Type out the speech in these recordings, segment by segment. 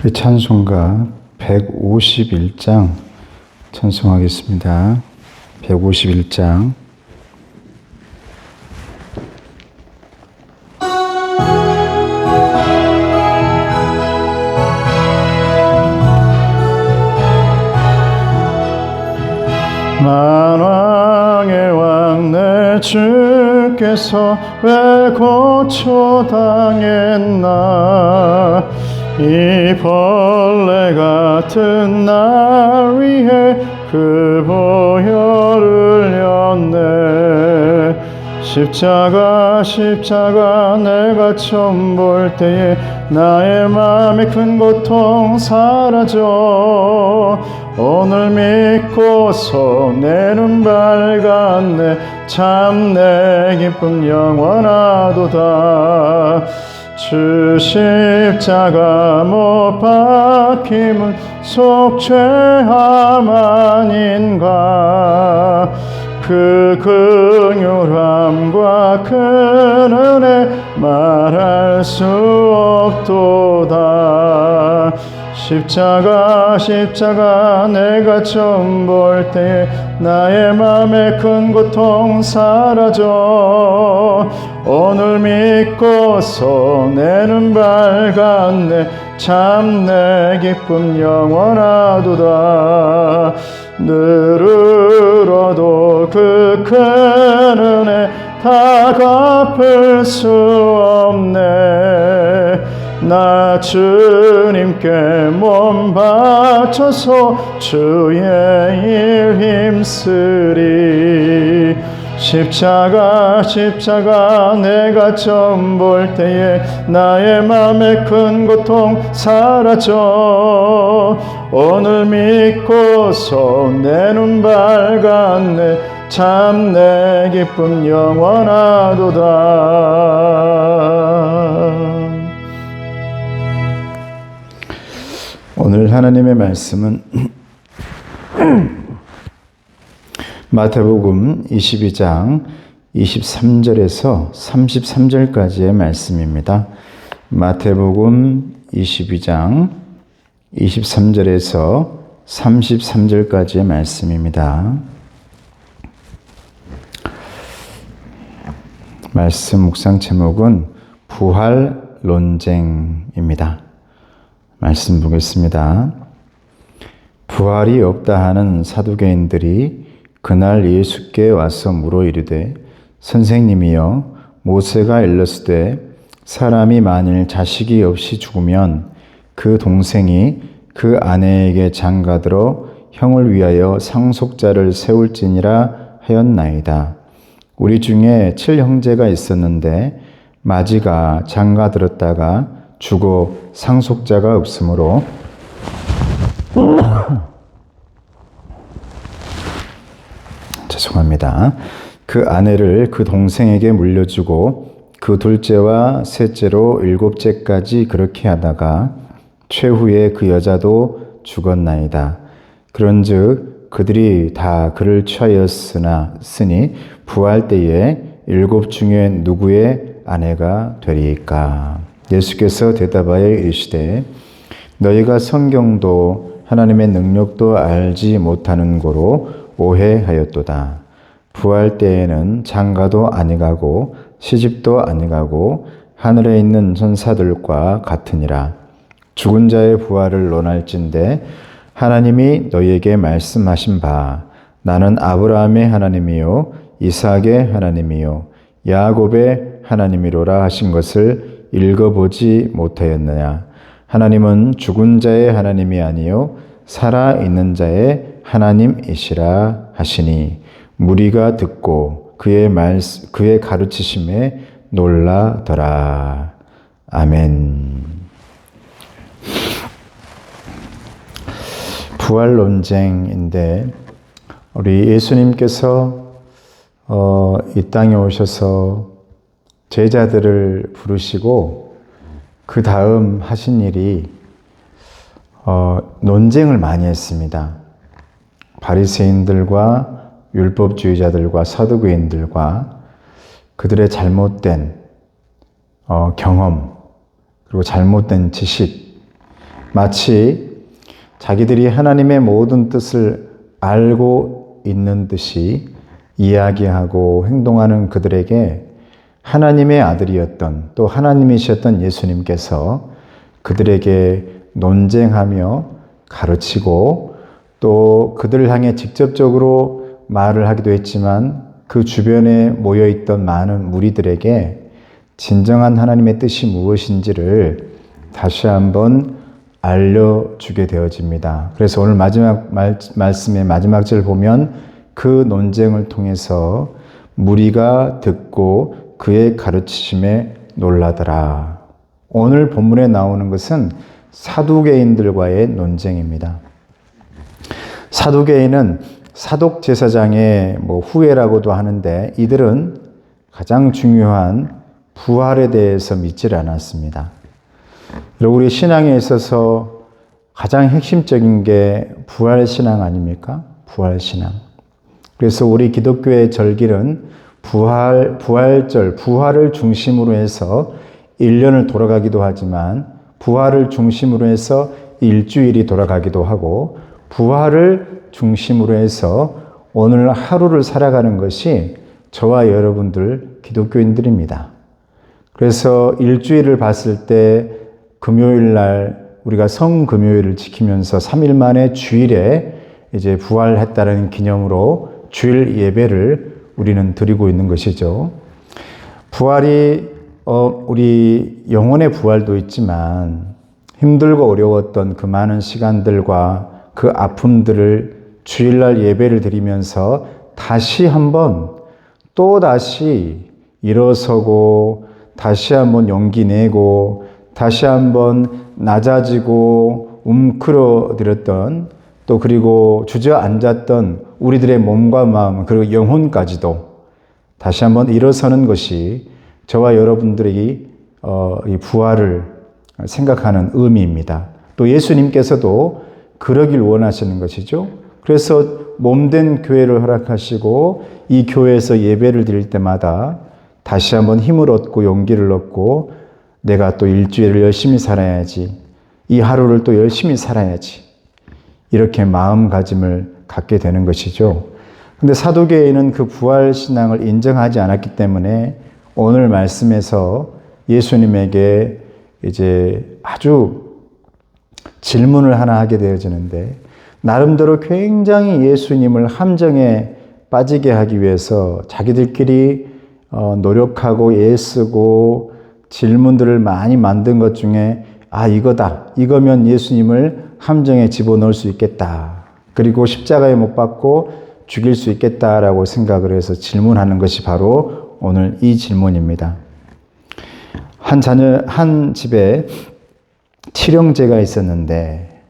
우리 찬송가 151장 찬송하겠습니다. 151장. 만왕의 왕 내 주께서 왜 고초당했나. 이 벌레 같은 날 위해 그 보혈을 흘렸네. 십자가 내가 처음 볼 때에 나의 마음의 큰 고통 사라져. 오늘 믿고서 내 눈 밝았네. 참 내 기쁨 영원하도다. 주 십자가 못 박힘은 속죄함 아닌가. 그 긍휼함과 큰 은혜 말할 수 없도다. 십자가 내가 처음 볼 때에 나의 맘에 큰 고통 사라져. 오늘 믿고서 내 눈 밝았네. 참 내 기쁨 영원하도다. 늘으로도 그 큰 은혜 다 갚을 수 없네. 나 주님께 몸 바쳐서 주의 일 힘쓰리. 십자가 내가 처음 볼 때에 나의 맘에 큰 고통 사라져. 오늘 믿고서 내 눈 밝았네. 참 내 기쁨 영원하도다. 오늘 하나님의 말씀은 마태복음 22장 23절에서 33절까지의 말씀입니다. 마태복음 22장 23절에서 33절까지의 말씀입니다. 말씀 묵상 제목은 부활 논쟁입니다. 말씀 보겠습니다. 부활이 없다 하는 사두개인들이 그날 예수께 와서 물어 이르되, 선생님이여, 모세가 일렀으되 사람이 만일 자식이 없이 죽으면 그 동생이 그 아내에게 장가들어 형을 위하여 상속자를 세울지니라 하였나이다. 우리 중에 7형제가 있었는데 마지가 장가들었다가 죽어 상속자가 없으므로 죄송합니다. 그 아내를 그 동생에게 물려주고 그 둘째와 셋째로 7째까지 그렇게 하다가 최후에 그 여자도 죽었나이다. 그런즉 그들이 다 그를 취하였으니 부활 때에 7 중에 누구의 아내가 되리이까? 예수께서 대답하여 이르시되, 너희가 성경도 하나님의 능력도 알지 못하는 고로 오해하였도다. 부활 때에는 장가도 아니가고 시집도 아니가고 하늘에 있는 천사들과 같으니라. 죽은 자의 부활을 논할진대 하나님이 너희에게 말씀하신 바 나는 아브라함의 하나님이요 이삭의 하나님이요 야곱의 하나님이로라 하신 것을 읽어보지 못하였느냐. 하나님은 죽은 자의 하나님이 아니요 살아있는 자의 하나님이시라 하시니 무리가 듣고 그의 가르치심에 놀라더라. 아멘. 부활 논쟁인데, 우리 예수님께서 이 땅에 오셔서 제자들을 부르시고 그 다음 하신 일이 논쟁을 많이 했습니다. 바리새인들과 율법주의자들과 사두개인들과 그들의 잘못된 경험, 그리고 잘못된 지식, 마치 자기들이 하나님의 모든 뜻을 알고 있는 듯이 이야기하고 행동하는 그들에게 하나님의 아들이었던 또 하나님이셨던 예수님께서 그들에게 논쟁하며 가르치고 또 그들을 향해 직접적으로 말을 하기도 했지만 그 주변에 모여있던 많은 무리들에게 진정한 하나님의 뜻이 무엇인지를 다시 한번 알려주게 되어집니다. 그래서 오늘 마지막 말씀의 마지막 절을 보면 그 논쟁을 통해서 무리가 듣고 그의 가르치심에 놀라더라. 오늘 본문에 나오는 것은 사두개인들과의 논쟁입니다. 사두개인은 사독 제사장의 후예라고도 하는데 이들은 가장 중요한 부활에 대해서 믿질 않았습니다. 우리 신앙에 있어서 가장 핵심적인 게 부활신앙 아닙니까? 부활신앙. 그래서 우리 기독교의 절기는 부활절, 부활을 중심으로 해서 1년을 돌아가기도 하지만 부활을 중심으로 해서 일주일이 돌아가기도 하고 부활을 중심으로 해서 오늘 하루를 살아가는 것이 저와 여러분들 기독교인들입니다. 그래서 일주일을 봤을 때 금요일 날 우리가 성금요일을 지키면서 3일 만에 주일에 이제 부활했다는 기념으로 주일 예배를 우리는 드리고 있는 것이죠. 부활이 우리 영혼의 부활도 있지만 힘들고 어려웠던 그 많은 시간들과 그 아픔들을 주일날 예배를 드리면서 다시 한번 또다시 일어서고 다시 한번 용기 내고 다시 한번 낮아지고 움크러들었던 또 그리고 주저앉았던 우리들의 몸과 마음 그리고 영혼까지도 다시 한번 일어서는 것이 저와 여러분들이 이 부활을 생각하는 의미입니다. 또 예수님께서도 그러길 원하시는 것이죠. 그래서 몸된 교회를 허락하시고 이 교회에서 예배를 드릴 때마다 다시 한번 힘을 얻고 용기를 얻고 내가 또 일주일을 열심히 살아야지. 이 하루를 또 열심히 살아야지. 이렇게 마음가짐을 갖게 되는 것이죠. 근데 사두개인은 그 부활신앙을 인정하지 않았기 때문에 오늘 말씀에서 예수님에게 이제 아주 질문을 하나 하게 되어지는데 나름대로 굉장히 예수님을 함정에 빠지게 하기 위해서 자기들끼리 노력하고 애쓰고 질문들을 많이 만든 것 중에 이거다. 이거면 예수님을 함정에 집어넣을 수 있겠다. 그리고 십자가에 못 박고 죽일 수 있겠다라고 생각을 해서 질문하는 것이 바로 오늘 이 질문입니다. 한 집에 칠형제가 있었는데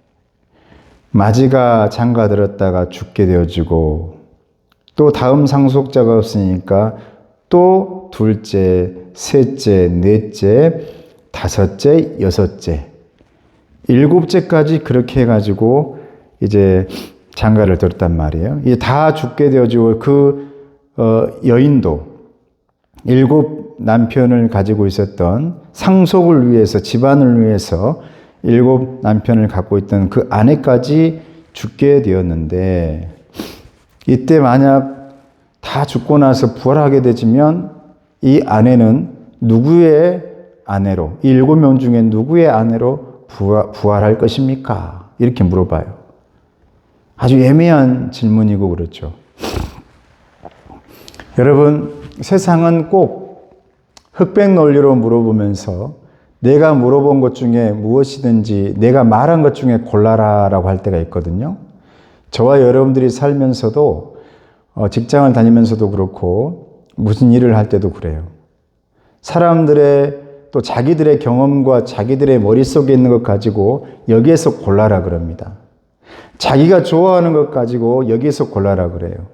맞이가 장가들었다가 죽게 되어지고 또 다음 상속자가 없으니까 또 둘째, 셋째, 넷째, 다섯째, 여섯째, 일곱째까지 그렇게 해가지고 이제 장가를 들었단 말이에요. 이제 다 죽게 되어지고 그 여인도 일곱 남편을 가지고 있었던 상속을 위해서 집안을 위해서 일곱 남편을 갖고 있던 그 아내까지 죽게 되었는데 이때 만약 다 죽고 나서 부활하게 되지면 이 아내는 누구의 아내로 이 7명 중에 누구의 아내로 부활할 것입니까? 이렇게 물어봐요. 아주 애매한 질문이고 그렇죠. 여러분 세상은 꼭 흑백 논리로 물어보면서 내가 물어본 것 중에 무엇이든지 내가 말한 것 중에 골라라라고 할 때가 있거든요. 저와 여러분들이 살면서도 직장을 다니면서도 그렇고 무슨 일을 할 때도 그래요. 사람들의 또 자기들의 경험과 자기들의 머릿속에 있는 것 가지고 여기에서 골라라 그럽니다. 자기가 좋아하는 것 가지고 여기에서 골라라 그래요.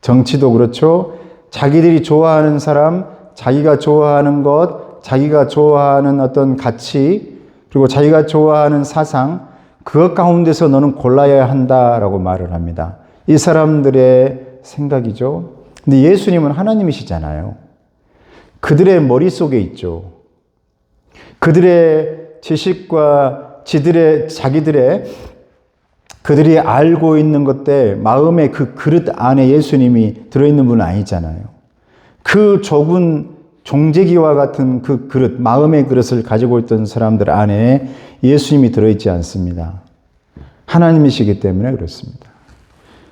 정치도 그렇죠. 자기들이 좋아하는 사람, 자기가 좋아하는 것, 자기가 좋아하는 어떤 가치, 그리고 자기가 좋아하는 사상, 그것 가운데서 너는 골라야 한다라고 말을 합니다. 이 사람들의 생각이죠. 근데 예수님은 하나님이시잖아요. 그들의 머릿속에 있죠. 그들의 지식과 그들이 알고 있는 것들, 마음의 그 그릇 안에 예수님이 들어있는 분은 아니잖아요. 그 좁은 종재기와 같은 그 그릇, 마음의 그릇을 가지고 있던 사람들 안에 예수님이 들어있지 않습니다. 하나님이시기 때문에 그렇습니다.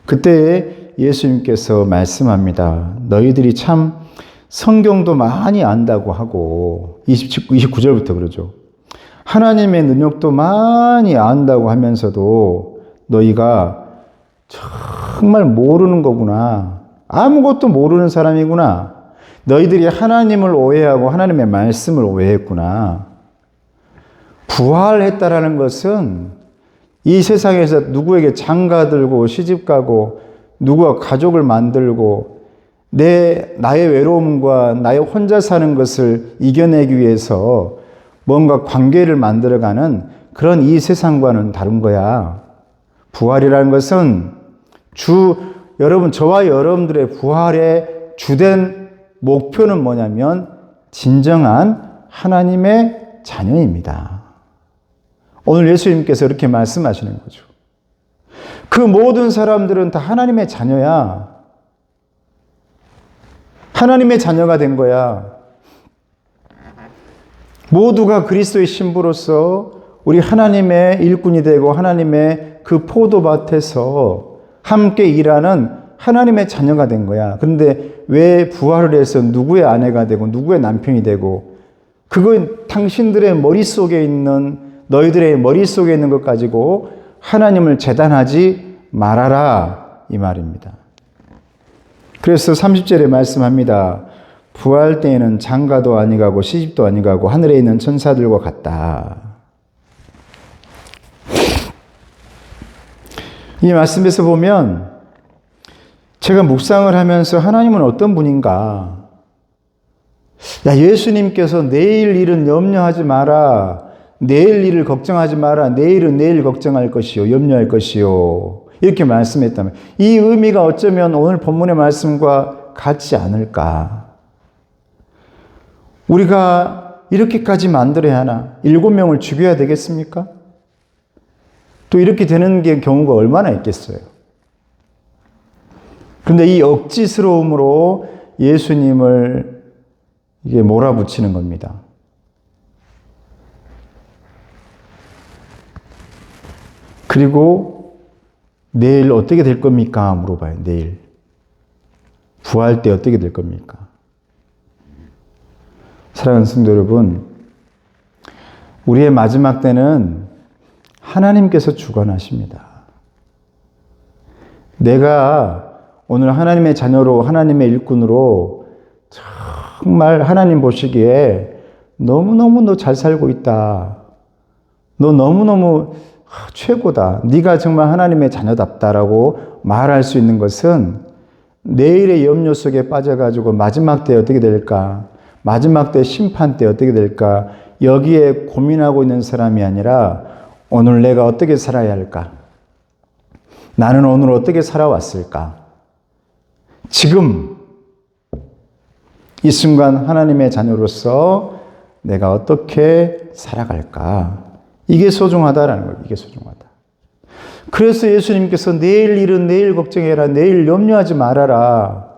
그때 예수님께서 말씀합니다. 너희들이 참 성경도 많이 안다고 하고 29절부터 그러죠. 하나님의 능력도 많이 안다고 하면서도 너희가 정말 모르는 거구나. 아무것도 모르는 사람이구나. 너희들이 하나님을 오해하고 하나님의 말씀을 오해했구나. 부활했다라는 것은 이 세상에서 누구에게 장가들고 시집가고 누구와 가족을 만들고 나의 외로움과 나의 혼자 사는 것을 이겨내기 위해서 뭔가 관계를 만들어가는 그런 이 세상과는 다른 거야. 부활이라는 것은 여러분, 저와 여러분들의 부활의 주된 목표는 뭐냐면 진정한 하나님의 자녀입니다. 오늘 예수님께서 이렇게 말씀하시는 거죠. 그 모든 사람들은 다 하나님의 자녀야. 하나님의 자녀가 된 거야. 모두가 그리스도의 신부로서 우리 하나님의 일꾼이 되고 하나님의 그 포도밭에서 함께 일하는 하나님의 자녀가 된 거야. 그런데 왜 부활을 해서 누구의 아내가 되고 누구의 남편이 되고 그건 당신들의 머릿속에 있는 너희들의 머릿속에 있는 것 가지고 하나님을 재단하지 말아라 이 말입니다. 그래서 30절에 말씀합니다. 부활 때에는 장가도 아니가고 시집도 아니가고 하늘에 있는 천사들과 같다. 이 말씀에서 보면 제가 묵상을 하면서 하나님은 어떤 분인가? 야, 예수님께서 내일 일은 염려하지 마라. 내일 일을 걱정하지 마라. 내일은 내일 걱정할 것이요. 염려할 것이요. 이렇게 말씀했다면 이 의미가 어쩌면 오늘 본문의 말씀과 같지 않을까? 우리가 이렇게까지 만들어야 하나? 7명을 죽여야 되겠습니까? 또 이렇게 되는 경우가 얼마나 있겠어요? 그런데 이 억지스러움으로 예수님을 이게 몰아붙이는 겁니다. 그리고 내일 어떻게 될 겁니까? 물어봐요. 내일. 부활 때 어떻게 될 겁니까? 사랑하는 성도 여러분, 우리의 마지막 때는 하나님께서 주관하십니다. 내가 오늘 하나님의 자녀로 하나님의 일꾼으로 정말 하나님 보시기에 너무너무 너 잘 살고 있다. 너 너무너무 최고다. 네가 정말 하나님의 자녀답다라고 말할 수 있는 것은 내일의 염려 속에 빠져가지고 마지막 때 어떻게 될까? 마지막 때 심판 때 어떻게 될까? 여기에 고민하고 있는 사람이 아니라 오늘 내가 어떻게 살아야 할까? 나는 오늘 어떻게 살아왔을까? 지금 이 순간 하나님의 자녀로서 내가 어떻게 살아갈까? 이게 소중하다라는 거예요. 이게 소중하다. 그래서 예수님께서 내일 일은 내일 걱정해라. 내일 염려하지 말아라.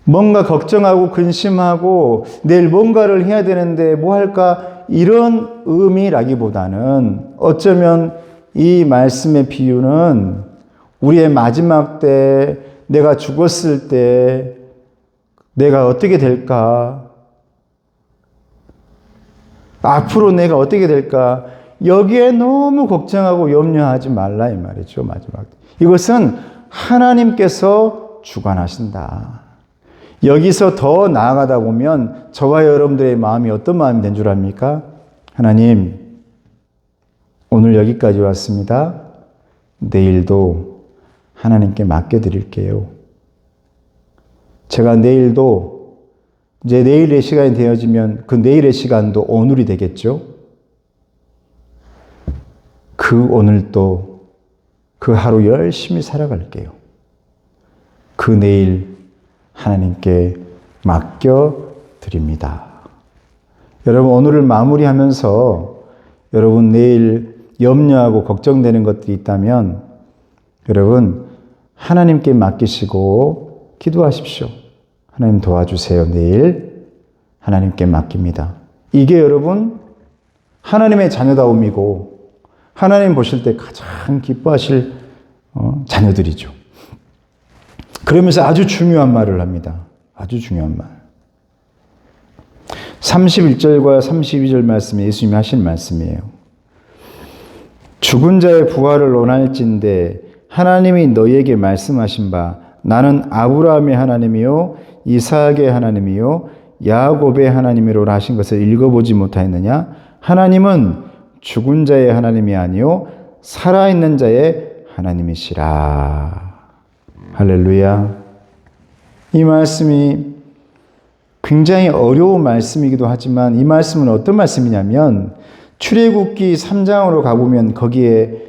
뭔가 걱정하고 근심하고 내일 뭔가를 해야 되는데 뭐 할까? 이런 의미라기보다는 어쩌면 이 말씀의 비유는 우리의 마지막 때 내가 죽었을 때 내가 어떻게 될까? 앞으로 내가 어떻게 될까? 여기에 너무 걱정하고 염려하지 말라 이 말이죠. 마지막 때. 이것은 하나님께서 주관하신다. 여기서 더 나아가다 보면 저와 여러분들의 마음이 어떤 마음이 된 줄 압니까? 하나님, 오늘 여기까지 왔습니다. 내일도 하나님께 맡겨드릴게요. 제가 내일도 이제 내일의 시간이 되어지면 그 내일의 시간도 오늘이 되겠죠? 그 오늘도 그 하루 열심히 살아갈게요. 그 내일 하나님께 맡겨드립니다. 여러분, 오늘을 마무리하면서 여러분 내일 염려하고 걱정되는 것들이 있다면 여러분 하나님께 맡기시고 기도하십시오. 하나님 도와주세요. 내일 하나님께 맡깁니다. 이게 여러분 하나님의 자녀다움이고 하나님 보실 때 가장 기뻐하실 자녀들이죠. 그러면서 아주 중요한 말을 합니다. 아주 중요한 말. 31절과 32절 말씀이 예수님이 하신 말씀이에요. 죽은 자의 부활을 논할진대 하나님이 너희에게 말씀하신 바 나는 아브라함의 하나님이요 이삭의 하나님이요 야곱의 하나님이로라 하신 것을 읽어보지 못하였느냐? 하나님은 죽은 자의 하나님이 아니요 살아있는 자의 하나님이시라. 할렐루야. 이 말씀이 굉장히 어려운 말씀이기도 하지만 이 말씀은 어떤 말씀이냐면 출애굽기 3장으로 가보면 거기에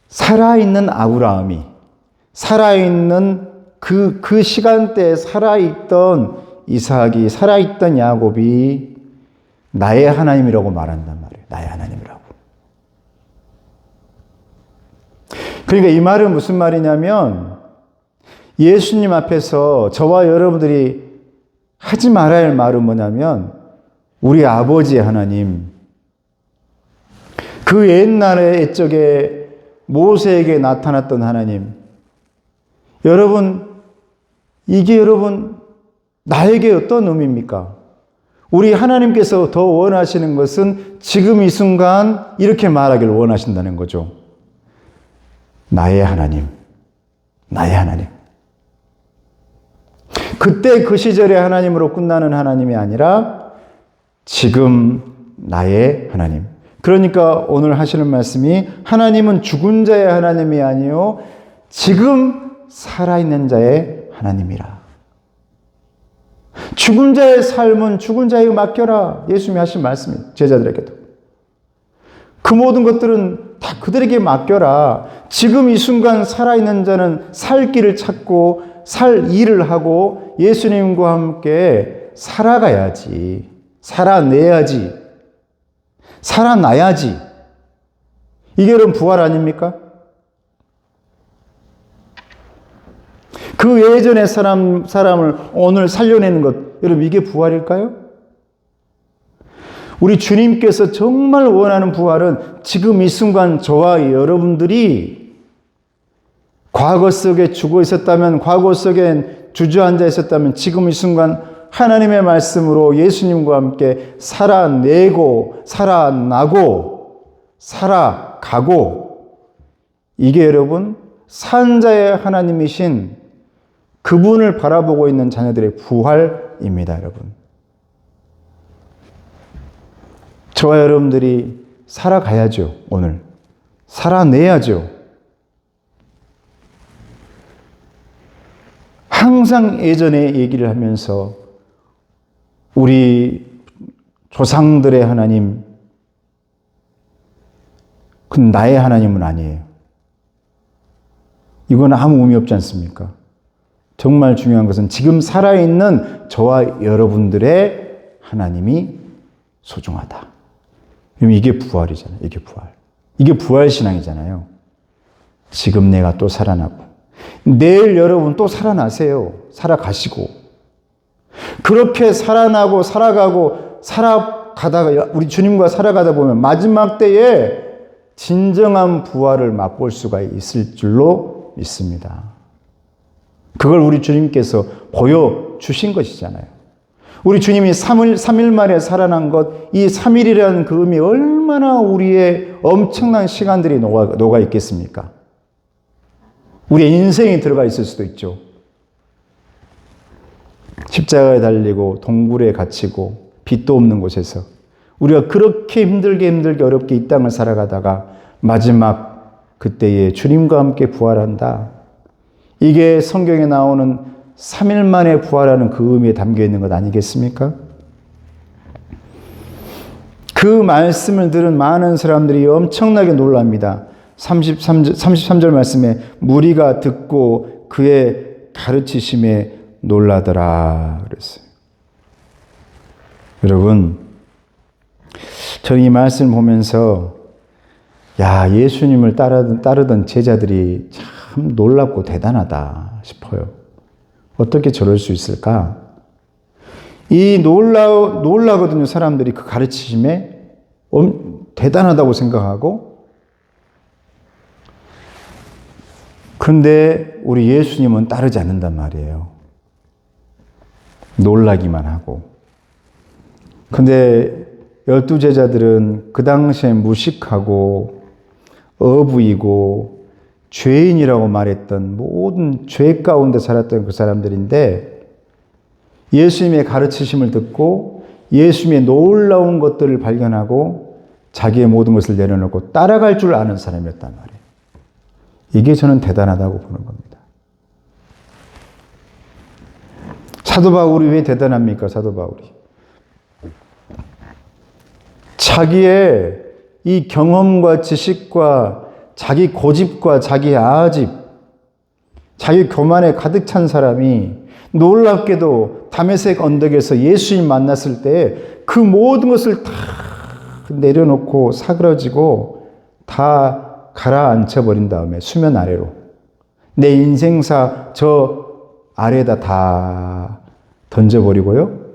살아있는 아브라함이 살아있는 그 시간대에 살아있던 이삭이 살아있던 야곱이 나의 하나님이라고 말한단 말이에요. 나의 하나님이라고. 그러니까 이 말은 무슨 말이냐면 예수님 앞에서 저와 여러분들이 하지 말아야 할 말은 뭐냐면 우리 아버지의 하나님, 그 옛날에 옛적에 모세에게 나타났던 하나님, 여러분 이게 여러분 나에게 어떤 의미입니까? 우리 하나님께서 더 원하시는 것은 지금 이 순간 이렇게 말하기를 원하신다는 거죠. 나의 하나님, 나의 하나님. 그때 그 시절의 하나님으로 끝나는 하나님이 아니라 지금 나의 하나님. 그러니까 오늘 하시는 말씀이 하나님은 죽은 자의 하나님이 아니요 지금 살아있는 자의 하나님이라. 죽은 자의 삶은 죽은 자에게 맡겨라. 예수님이 하신 말씀이에요. 제자들에게도. 그 모든 것들은 다 그들에게 맡겨라. 지금 이 순간 살아있는 자는 살 길을 찾고 살 일을 하고 예수님과 함께 살아가야지. 살아내야지. 살아나야지. 이게 여러분 부활 아닙니까? 그 예전의 사람을 오늘 살려내는 것, 여러분 이게 부활일까요? 우리 주님께서 정말 원하는 부활은 지금 이 순간 저와 여러분들이 과거 속에 죽어 있었다면, 과거 속에 주저앉아 있었다면 지금 이 순간 하나님의 말씀으로 예수님과 함께 살아내고 살아나고 살아가고, 이게 여러분 산자의 하나님이신 그분을 바라보고 있는 자녀들의 부활입니다. 여러분, 저와 여러분들이 살아가야죠. 오늘 살아내야죠. 항상 예전에 얘기를 하면서 우리 조상들의 하나님, 그 나의 하나님은 아니에요. 이건 아무 의미 없지 않습니까? 정말 중요한 것은 지금 살아있는 저와 여러분들의 하나님이 소중하다. 이게 부활이잖아요. 이게 부활. 이게 부활신앙이잖아요. 지금 내가 또 살아나고 내일 여러분 또 살아나세요. 살아가시고 그렇게 살아나고 살아가고 살아가다가 우리 주님과 살아가다 보면 마지막 때에 진정한 부활을 맛볼 수가 있을 줄로 믿습니다. 그걸 우리 주님께서 보여주신 것이잖아요. 우리 주님이 3일 만에 살아난 것, 이 3일이라는 그 의미 얼마나 우리의 엄청난 시간들이 녹아 있겠습니까? 우리의 인생이 들어가 있을 수도 있죠. 십자가에 달리고 동굴에 갇히고 빛도 없는 곳에서 우리가 그렇게 힘들게 어렵게 이 땅을 살아가다가 마지막 그때에 주님과 함께 부활한다. 이게 성경에 나오는 3일 만에 부활하는 그 의미에 담겨 있는 것 아니겠습니까? 그 말씀을 들은 많은 사람들이 엄청나게 놀랍니다. 33절 말씀에 무리가 듣고 그의 가르치심에 놀라더라 그랬어요. 여러분, 저는 이 말씀을 보면서 야, 예수님을 따르던 제자들이 참 놀랍고 대단하다 싶어요. 어떻게 저럴 수 있을까? 놀라거든요. 사람들이 그 가르치심에 대단하다고 생각하고. 그런데 우리 예수님은 따르지 않는단 말이에요. 놀라기만 하고. 근데 12제자들은 그 당시에 무식하고 어부이고 죄인이라고 말했던 모든 죄 가운데 살았던 그 사람들인데 예수님의 가르치심을 듣고 예수님의 놀라운 것들을 발견하고 자기의 모든 것을 내려놓고 따라갈 줄 아는 사람이었단 말이에요. 이게 저는 대단하다고 보는 겁니다. 사도 바울이 왜 대단합니까? 사도 바울이. 자기의 이 경험과 지식과 자기 고집과 자기 아집, 자기 교만에 가득 찬 사람이 놀랍게도 다메섹 언덕에서 예수님 만났을 때 그 모든 것을 다 내려놓고 사그러지고 다 가라앉혀 버린 다음에 수면 아래로 내 인생사 저 아래에다 다 던져버리고요.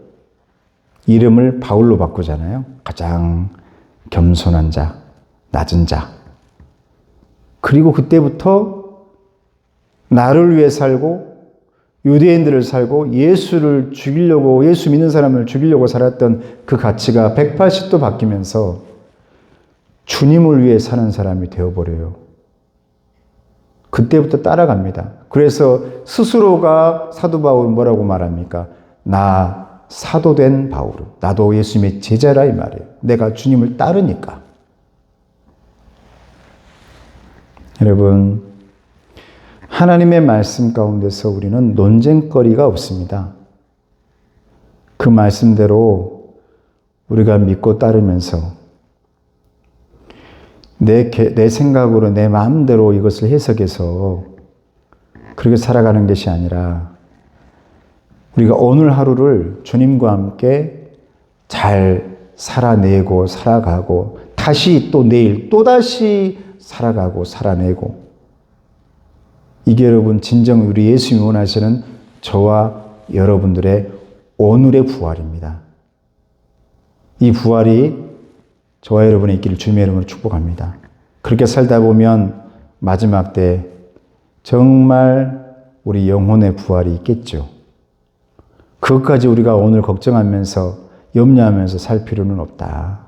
이름을 바울로 바꾸잖아요. 가장 겸손한 자, 낮은 자. 그리고 그때부터 나를 위해 살고 유대인들을 살고 예수를 죽이려고, 예수 믿는 사람을 죽이려고 살았던 그 가치가 180도 바뀌면서 주님을 위해 사는 사람이 되어버려요. 그때부터 따라갑니다. 그래서 스스로가 사도 바울은 뭐라고 말합니까? 나 사도된 바울은, 나도 예수님의 제자라 이 말이에요. 내가 주님을 따르니까. 여러분, 하나님의 말씀 가운데서 우리는 논쟁거리가 없습니다. 그 말씀대로 우리가 믿고 따르면서 내 생각으로 내 마음대로 이것을 해석해서 그렇게 살아가는 것이 아니라 우리가 오늘 하루를 주님과 함께 잘 살아내고 살아가고 다시 또 내일 또다시 살아가고 살아내고 이게 여러분 진정 우리 예수님이 원하시는 저와 여러분들의 오늘의 부활입니다. 이 부활이 저와 여러분의 있기를 주님의 이름으로 축복합니다. 그렇게 살다 보면 마지막 때 정말 우리 영혼의 부활이 있겠죠. 그것까지 우리가 오늘 걱정하면서 염려하면서 살 필요는 없다.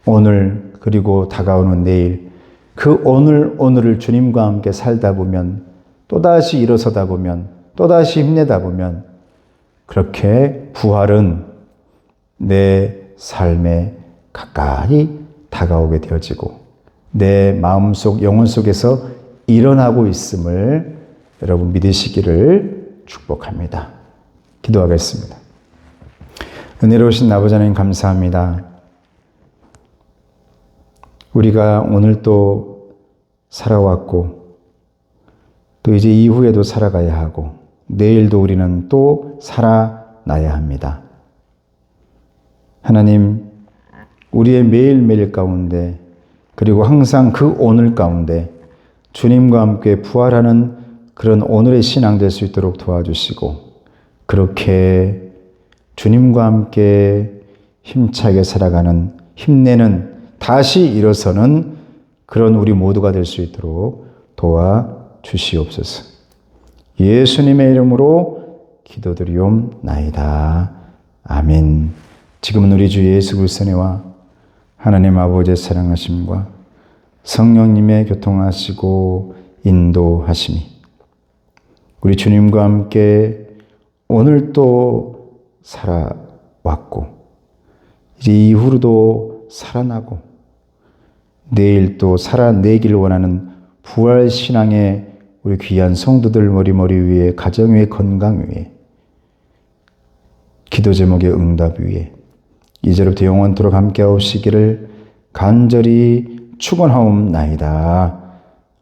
오늘 그리고 다가오는 내일 그 오늘을 주님과 함께 살다 보면 또다시 일어서다 보면 또다시 힘내다 보면 그렇게 부활은 내 삶에 가까이 다가오게 되어지고 내 마음속 영혼 속에서 일어나고 있음을 여러분 믿으시기를 축복합니다. 기도하겠습니다. 은혜로우신 아버지 하나님 감사합니다. 우리가 오늘 또 살아왔고 또 이제 이후에도 살아가야 하고 내일도 우리는 또 살아나야 합니다. 하나님, 우리의 매일매일 가운데 그리고 항상 그 오늘 가운데 주님과 함께 부활하는 그런 오늘의 신앙 될 수 있도록 도와주시고 그렇게 주님과 함께 힘차게 살아가는 힘내는 다시 일어서는 그런 우리 모두가 될 수 있도록 도와주시옵소서. 예수님의 이름으로 기도드리옵나이다. 아멘. 지금은 우리 주 예수 그리스도의 은혜와 하나님 아버지의 사랑하심과 성령님의 교통하시고 인도하심이 우리 주님과 함께 오늘 또 살아왔고 이제 이후로도 살아나고 내일 또 살아내길 원하는 부활신앙의 우리 귀한 성도들 머리 위에 가정 위에 건강 위에 기도 제목의 응답 위에 이제부터 영원토록 함께 하시기를 간절히 축원하옵나이다.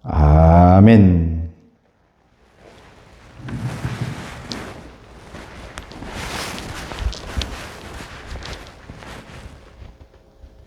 아멘.